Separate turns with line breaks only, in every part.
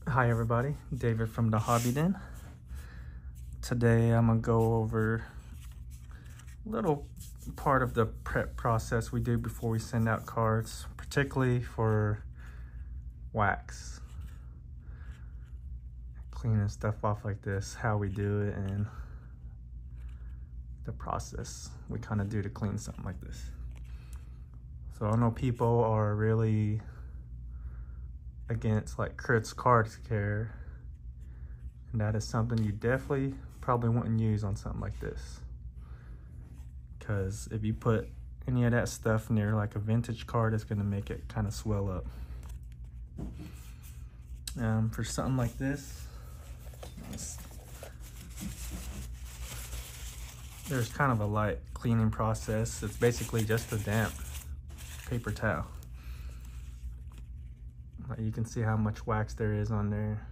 Hi everybody, David from the Hobby Den. Today I'm gonna go over a little part of the prep process we do before we send out cards, particularly for wax. Cleaning stuff off like this, how we do it, and the process we kind of do to clean something like this. So I know people are really against like Kurt's card care, and that is something you definitely probably wouldn't use on something like this, because if you put any of that stuff near like a vintage card, it's going to make it kind of swell up. For something like this, there's kind of a light cleaning process. It's basically just a damp paper towel. You can see how much wax there is on there.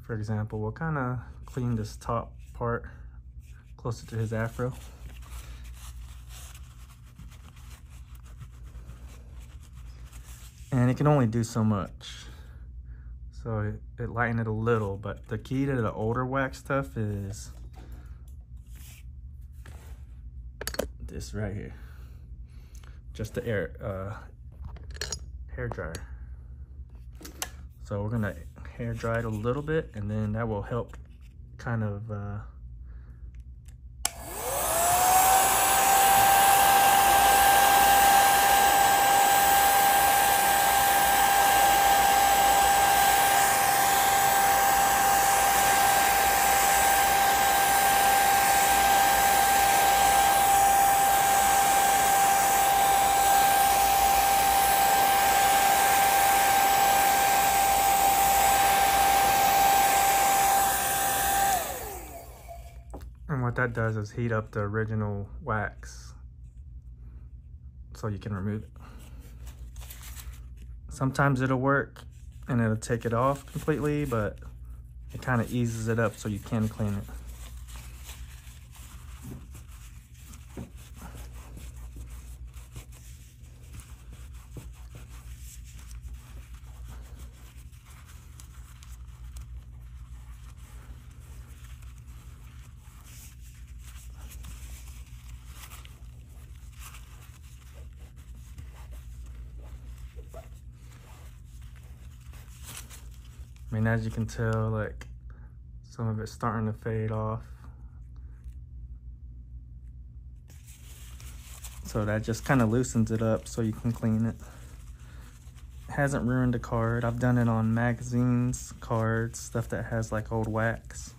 For example, we'll kind of clean this top part closer to his afro. And it can only do so much. So it lightened it a little, but the key to the older wax stuff is this right here. Just the hair dryer. So we're gonna hair dry it a little bit, and then that will help kind of and what that does is heat up the original wax so you can remove it. Sometimes it'll work and it'll take it off completely, but it kind of eases it up so you can clean it. I mean, as you can tell, like, some of it's starting to fade off. So that just kind of loosens it up so you can clean it. It hasn't ruined the card. I've done it on magazines, cards, stuff that has like old wax.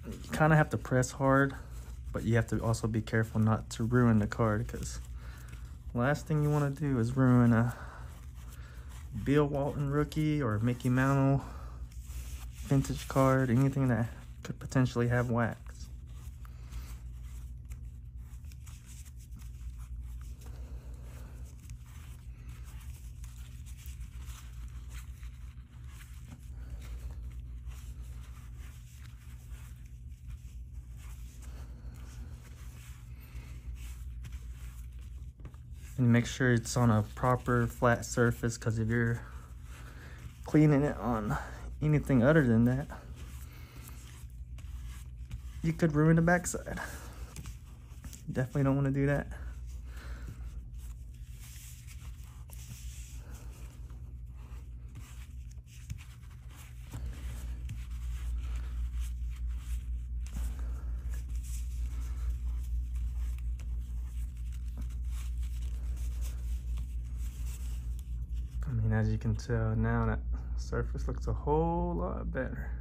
You kind of have to press hard, but you have to also be careful not to ruin the card, because last thing you want to do is ruin a Bill Walton Rookie or Mickey Mantle vintage card, anything that could potentially have wax. And make sure it's on a proper flat surface, because if you're cleaning it on anything other than that, you could ruin the backside. Definitely don't want to do that. I mean, as you can tell now, that surface looks a whole lot better.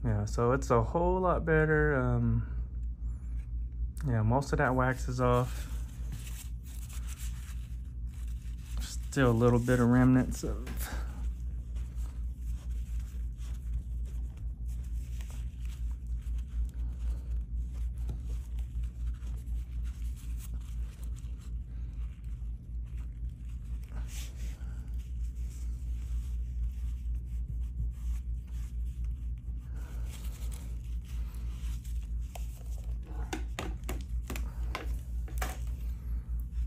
Yeah, so it's a whole lot better. Yeah, most of that wax is off. Just Still a little bit of remnants of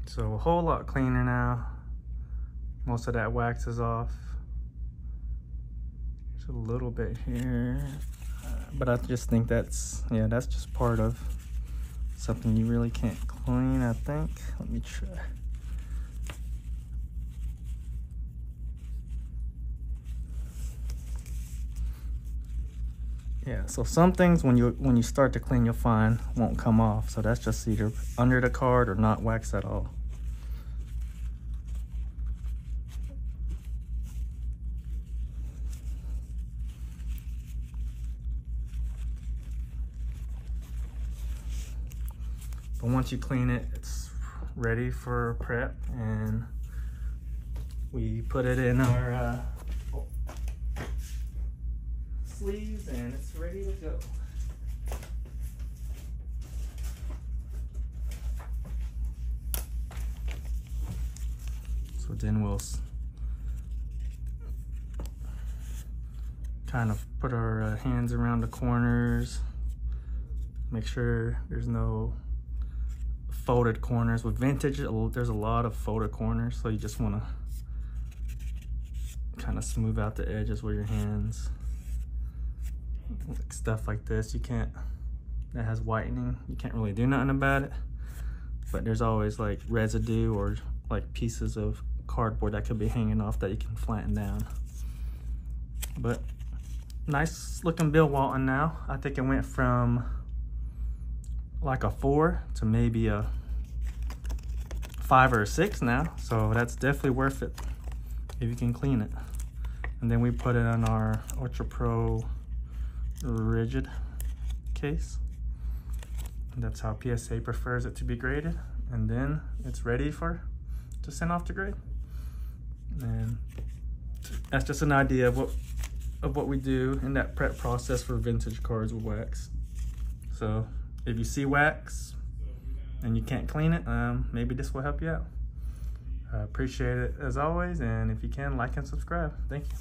so a whole lot cleaner now. Most of that wax is off. There's a little bit here, but I just think that's just part of something you really can't clean, I think. Let me try. Yeah, so some things when you start to clean, you'll find won't come off. So that's just either under the card or not wax at all. But once you clean it, it's ready for prep, and we put it in our sleeves, and it's ready to go. So then we'll kind of put our hands around the corners, make sure there's no folded corners. With vintage, there's a lot of folded corners, so you just want to kind of smooth out the edges with your hands. Like stuff like this, that has whitening, you can't really do nothing about it, but there's always like residue or like pieces of cardboard that could be hanging off that you can flatten down. But nice looking Bill Walton now. I think it went from like a 4 to maybe a 5 or a 6 now, so that's definitely worth it if you can clean it. And then we put it on our Ultra Pro rigid case, and that's how PSA prefers it to be graded, and then it's ready to send off to grade. And that's just an idea of what we do in that prep process for vintage cards with wax. So if you see wax and you can't clean it, maybe this will help you out. I appreciate it as always, and if you can, like and subscribe. Thank you.